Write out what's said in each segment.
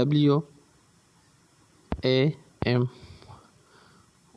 WAM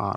R،